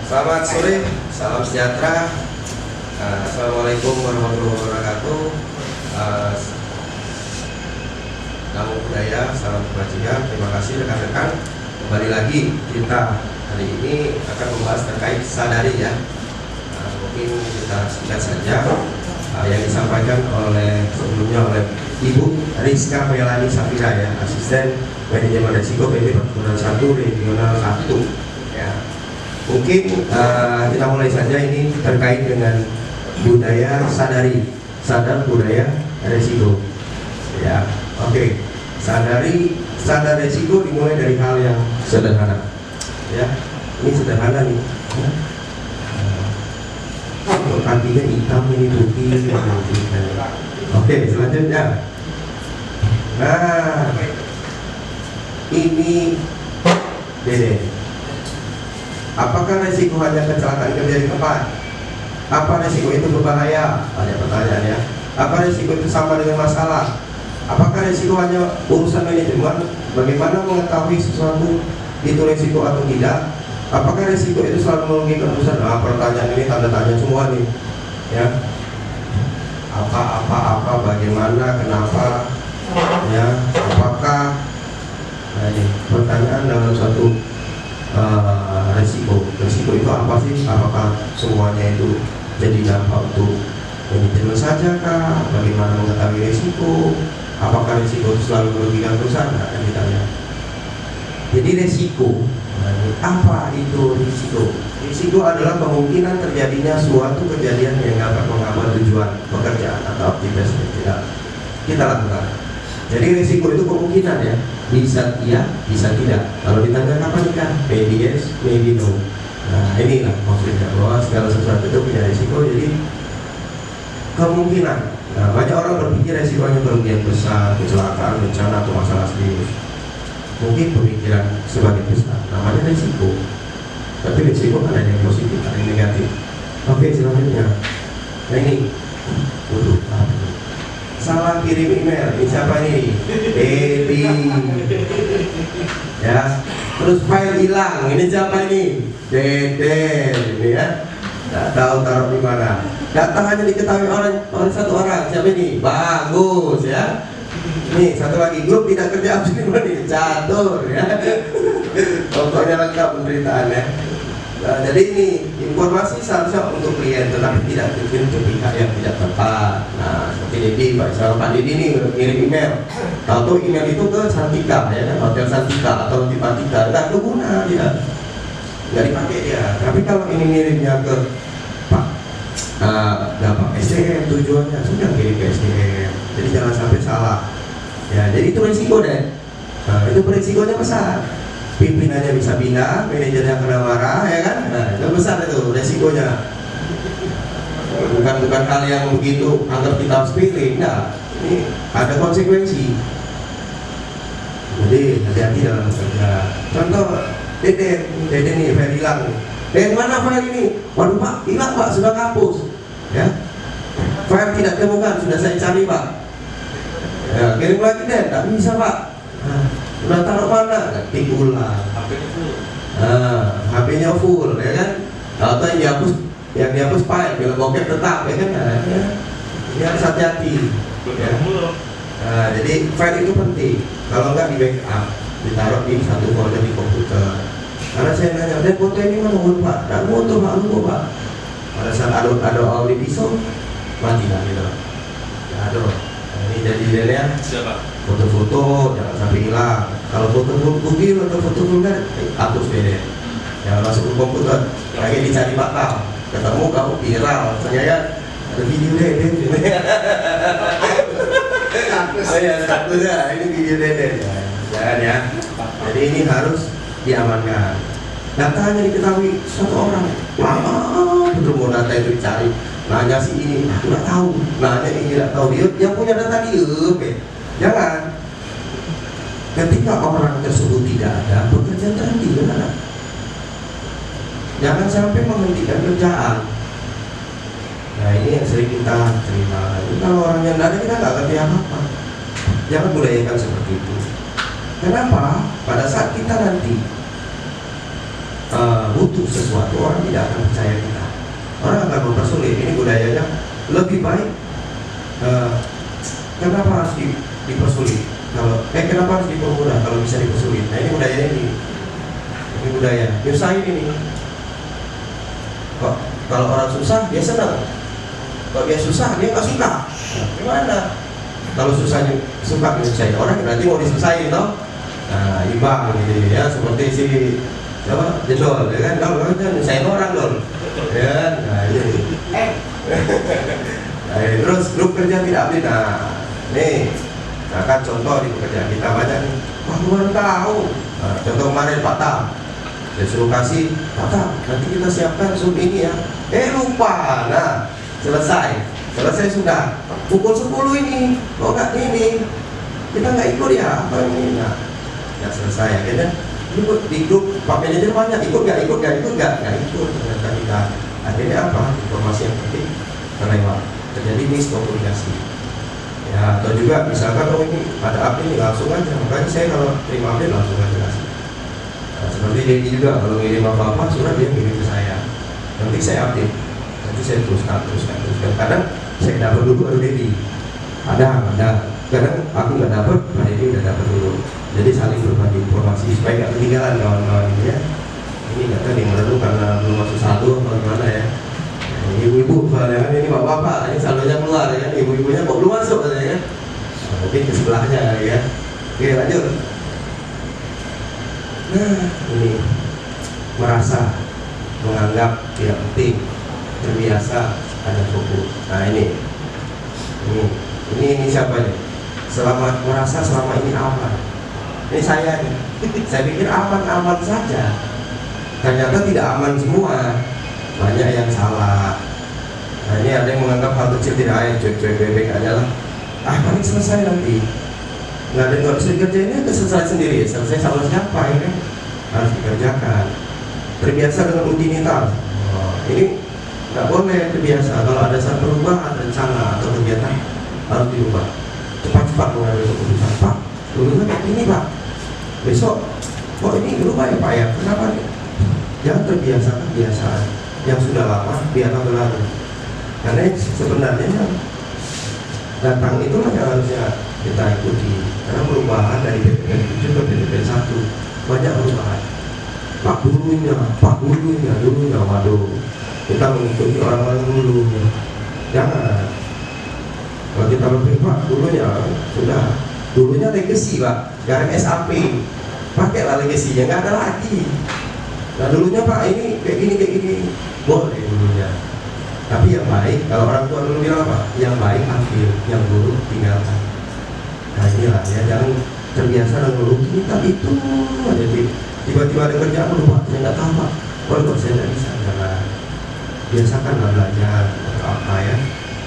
Selamat sore, salam sejahtera. Assalamualaikum warahmatullahi wabarakatuh. Namo Buddhaya, salam kebajikan. Terima kasih rekan-rekan. Kembali lagi kita hari ini akan membahas terkait sadari ya. Mungkin kita singkat saja yang disampaikan sebelumnya oleh Ibu Rizka Melani Safira ya, asisten manajemen risiko PT Perkebunan 1 Regional 1 ya. Mungkin kita mulai saja ini terkait dengan budaya sadar budaya risiko ya. Oke. Sadar risiko dimulai dari hal yang sederhana ya. Ini sederhana nih ya. Kakinya hitam, ini putih. Oke, selanjutnya. Nah, ini Dede. Apakah resiko hanya kecelakaan kerja di tempat? Apa resiko itu berbahaya? Banyak pertanyaan ya. Apa resiko itu sama dengan masalah? Apakah resiko hanya urusan manajemen? Bagaimana mengetahui sesuatu itu resiko atau tidak? Apakah resiko itu selalu merugikan perusahaan? Pertanyaan ini tanda tanya semua nih ya. Apa, bagaimana, kenapa ya, apakah. Nah ini pertanyaan dalam suatu resiko itu apa sih? Apakah semuanya itu jadi dampak untuk manajemen saja kah? Bagaimana mengetahui resiko? Apakah resiko itu selalu merugikan perusahaan? Nah, kan ditanya. Jadi resiko, apa itu risiko? Risiko adalah kemungkinan terjadinya suatu kejadian yang dapat menghambat tujuan pekerjaan atau aktivitas yang kita lakukan. Jadi risiko itu kemungkinan ya, bisa iya, bisa tidak. Kalau ditanya kapan nikah, maybe yes, maybe no. Nah inilah maksudnya bahwa segala sesuatu itu punya risiko. Jadi kemungkinan. Nah banyak orang berpikir risikonya kerugian besar, kecelakaan, bencana atau masalah serius. Mungkin pemikiran sebagai besar, namanya risiko. Tapi risiko kan ada yang positif, ada yang negatif. Oke, selanjutnya. Nah ini, salah kirim email. Ini siapa ini? Edi. Ya. Terus file hilang. Ini siapa ini? Deden. Ini ya. Tidak tahu taruh di mana. Data hanya diketahui oleh satu orang. Siapa ini? Bagus ya. Nih satu lagi, grup tidak kerja optimal nih, catur ya. Pokoknya lengkap penderitaannya. Nah, jadi ini informasi seharusnya untuk klien, tetapi tidak dikirim ke pihak yang tidak tepat. Nah seperti Didi, Pak Didi ini mengirim email. Tahu email itu ke Santika ya kan, Hotel Santika atau Tipatika, nggak berguna dia, nggak dipakai dia. Tapi kalau ini ngirimnya ke Pak SDM, tujuannya sudah kirim ke SDM. Jadi jangan sampai salah. Ya, jadi itu risiko deh. Nah, itu berisikonya besar. Pimpinannya bisa pindah, manajernya kena marah, ya kan? Nah, itu besar itu risikonya. Bukan hal yang begitu anggap kita harus pilih. Nah, ini ada konsekuensi. Jadi hati-hati dalam bekerja. Contoh, Deden nih, file hilang. Dan mana file ini? Waduh Pak, hilang Pak, sudah kapus. Ya, file tidak ditemukan, sudah saya cari Pak. Ya, kirim lagi deh, tidak bisa Pak. Udah taruh mana? Ketik ulang. HP-nya full, ya kan? Atau yang dihapus file, film bokep tetap, ya kan? Ini harus hati-hati. Ya. Nah, jadi file itu penting. Kalau nggak di backup, ditaruh di satu folder di komputer. Karena saya nanya, dan foto ini mana Pak? Dan foto Pak, lupa Pak. Pada saat ada audio pisau, mati lah gitu. Ya aduh. Ini jadi ya, foto-foto jangan sampai hilang. Kalau foto mobil atau foto vulgar hapus deh. Jangan masuk ke komputer. Lagi dicari bakal, ketemu kamu viral. Saya ya ada video Deden. Oh ya statusnya ini video Deden. Jangan ya. Jadi ini harus diamankan. Data hanya diketahui satu orang. Lama betul mau data itu dicari. Nanya si ini, aku nggak tahu. Nanya ini nggak tahu, dia yang punya data dia. Jangan. Ketika orang tersebut tidak ada, bekerja terhenti, benar. Jangan sampai menghentikan kerjaan. Nah ini yang sering kita terima. Kalau orang yang tidak ada, kita nggak ngerti apa-apa. Jangan budayakan seperti itu. Kenapa? Pada saat kita nanti butuh butuh sesuatu, orang tidak akan percaya kita. Orang akan mempersulit. Ini budayanya lebih baik. Kenapa harus dipersulit? Kenapa harus dipermudah kalau bisa dipersulit? Nah ini budaya ini budaya nyusahin ini. Kok kalau orang susah dia senang, kalau dia susah dia nggak suka. Nah, gimana? Kalau susahnya suka nyusahin orang berarti mau disusahin, toh? Nah imbang gitu ya, seperti si siapa Jendol ya kan, kalau nyusahin orang dol, ya kan? Nah ini. Nah, terus grup kerja tidak adil. Nah nih, nah kan contoh di pekerjaan kita banyak nih. Wah, baru tahu. Nah, contoh kemarin Pak Tam, saya suruh kasih Pak Tam, nanti kita siapkan Zoom ini ya. Lupa. Nah selesai sudah. Pukul 10 ini, kok nggak ini? Kita nggak ikut ya? Apa ini? Nah, ya selesai. Akhirnya di grup Pak Manajer banyak ikut nggak ikut. Ternyata kita akhirnya apa? Informasi yang penting terlewat. Terjadi miskomunikasi. Ya, atau juga misalkan ini ada update ini langsung aja. Makanya saya kalau terima update langsung aja kasih. Nah, seperti Dedi juga kalau ngirim apa-apa surat dia ngirim ke saya. Nanti saya update. Nanti saya teruskan. Kadang saya dapat dulu baru Dedi. Ada. Kadang aku nggak dapat, Pak Dedi udah dapat dulu. Jadi saling berbagi informasi supaya nggak ketinggalan kawan-kawan ini ya. Ini nggak tahu yang lalu karena belum masuk satu atau gimana ya. Ibu-ibu soalnya kan ini bapak-bapak ini saldonya keluar ya, ibu-ibunya kok belum masuk katanya ya. Nah, mungkin ke sebelahnya ya. Oke lanjut. Nah ini merasa menganggap tidak penting, terbiasa ada fokus. Nah ini siapa nih? Merasa selama ini aman. Ini saya nih. Saya pikir aman-aman saja. Ternyata tidak aman semua. Banyak yang salah. Nah ini ada yang menganggap hal kecil tidak cuek bebek aja lah. Paling selesai nanti. Nggak ada yang bisa dikerjainnya, selesai sendiri. Selesai sama siapa ini? Harus dikerjakan. Terbiasa dengan rutinitas. Ini nggak boleh terbiasa. Kalau ada satu perubahan rencana atau kegiatan harus diubah. Cepat-cepat mengambil keputusan. Pak, dulunya kayak gini Pak. Besok, kok ini berubah ya Pak ya? Kenapa nih? Jangan terbiasa kebiasaan yang sudah lama biarlah berlalu. Karena sebenarnya datang itulah yang harusnya kita ikuti. Karena perubahan dari PPN 7 ke PPN 1 banyak perubahan. Pak dulunya, waduh, kita mengikuti orang-orang dulunya. Jangan. Kalau kita lebih Pak dulunya sudah, dulunya legacy Pak, sekarang SAP, pakailah legacy-nya, nggak ada lagi. Nah dulunya Pak ini kayak gini, boleh dulunya. Tapi yang baik, kalau orang tua dulu bilang apa? Yang baik ambil, yang buruk tinggalkan. Nah inilah ya, jangan terbiasa dengan rutinitas itu aja. Tiba-tiba ada kerjaan lupa, saya nggak tahu Pak. Waduh saya nggak bisa. Jangan. Biasakanlah belajar atau apa ya.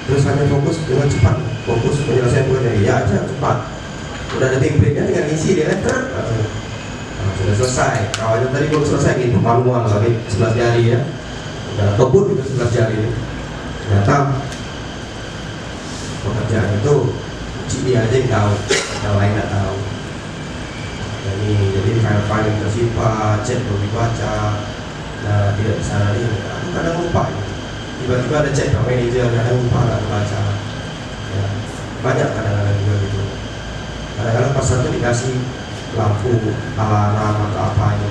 Terus hanya fokus dengan cepat, fokus penyelesaian pekerjaan ya aja cepat. Udah ada template-nya tinggal isi dia letter. Sudah selesai. Kawannya tadi belum selesai gitu, manual lagi 11 jari ya. Udah kebut itu 11 jari ini. Ternyata pekerjaan itu dia aja yang tahu, yang lain nggak tahu. Jadi file-file yang tersimpan, chat belum dibaca, nah, tidak bisa lagi. Aku kadang lupa. Tiba-tiba ada chat sama manajer, kadang lupa nggak baca. Ya, banyak kadang-kadang juga gitu. Kadang-kadang pas satu dikasih lampu alarm atau apa ini.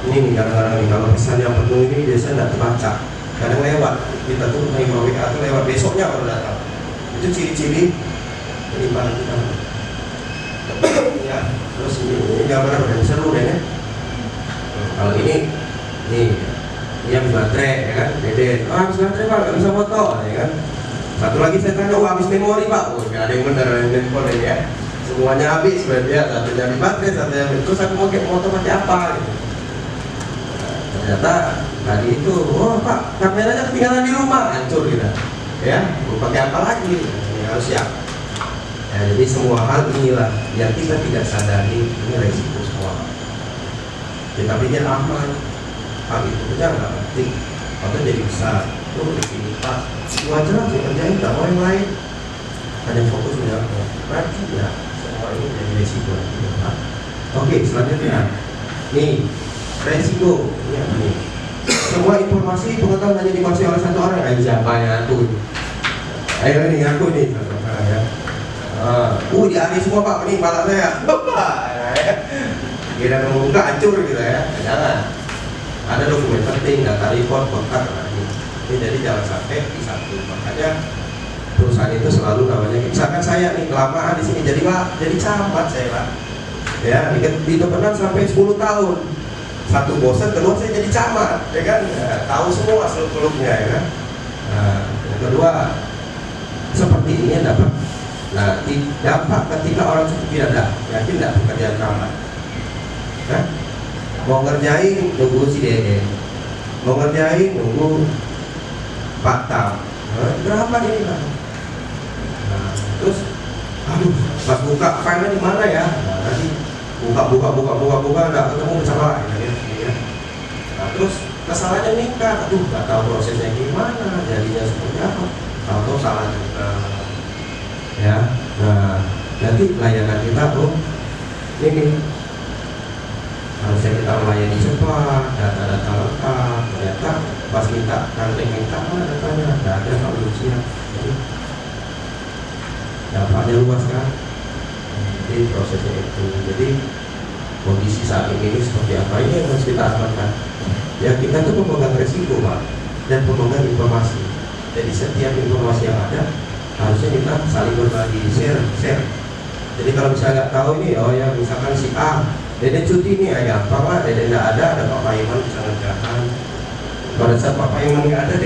Ini nih kadang-kadang nih kalau pesan yang penuh ini biasanya nggak terbaca. Kadang lewat, kita tuh menerima WA tuh lewat besoknya baru datang. Itu ciri-ciri penyimpanan kita. Ya, terus ini gambar udah seru deh ya. Kalau ini habis baterai ya kan, deden. Habis baterai Pak, nggak bisa foto ya kan. Satu lagi saya tanya, habis memori Pak. Nggak ada yang benar yang handphone ya. Semuanya habis berarti ya, satunya habis baterai, satunya habis. Terus aku mau foto pakai apa gitu. Ternyata tadi itu, Pak, kameranya ketinggalan di rumah, hancur gitu. Ya, mau pakai apa lagi? Ini harus siap. Ya, jadi semua hal inilah yang kita tidak sadari, ini resiko semua. Kita pikir aman, hal itu saja nggak penting, atau jadi besar. Di sini Pak, wajar lah sih kerjain, nggak mau yang lain. Hanya fokus menjawab, berarti ya semua ini jadi resiko. Oke, selanjutnya, nih resiko ini apa nih? semua informasi pengetahuan hanya dikuasai oleh satu orang. Ayo siapa yang aku? Ayo ini aku nih. Ya. Diari semua Pak, ini kepala saya. Kira membuka hancur gitu ya. Jangan. Ada dokumen penting, data report, kontak. Ini jadi jangan sampai disatu. Makanya perusahaan itu selalu namanya. Misalkan saya nih kelamaan di sini jadi Pak, jadi camat saya Pak. Ya, di Tepenan sampai 10 tahun. Satu bosan, kedua saya jadi camat, ya kan? Ya, tahu semua seluk-beluknya, ya kan? Nah, yang kedua, seperti ini dapat. Nah, dapat ketika orang cukup tidak yakin tidak pekerjaan camat. Nah, mau ngerjain nunggu si Dede, mau ngerjain nunggu Pak Tam. Nah, berapa ini Pak? Nah, terus, aduh, pas buka filenya di mana ya? Nah, nanti buka, nggak ketemu bersama lain. Nah, terus kesalahannya nikah, aduh nggak tahu prosesnya gimana, jadinya seperti apa, tahu salah juga, ya. Nah, nanti layanan kita ini harusnya kita melayani cepat, data-data lengkap, ternyata pas minta mana datanya, nggak ada kalau belum siap, jadi dampaknya luas kan. Jadi prosesnya itu, jadi kondisi saat ini seperti apa, ini yang harus kita amankan. Ya, kita tuh pemegang resiko Pak, dan pemegang informasi. Jadi setiap informasi yang ada harusnya kita saling berbagi, share. Jadi kalau misalnya nggak tahu ini, oh ya misalkan si A, Dede cuti nih, ya Pak, Dede nggak ada Pak Paiman bisa ngerjakan. Pada saat Pak Paiman nggak ada, Dede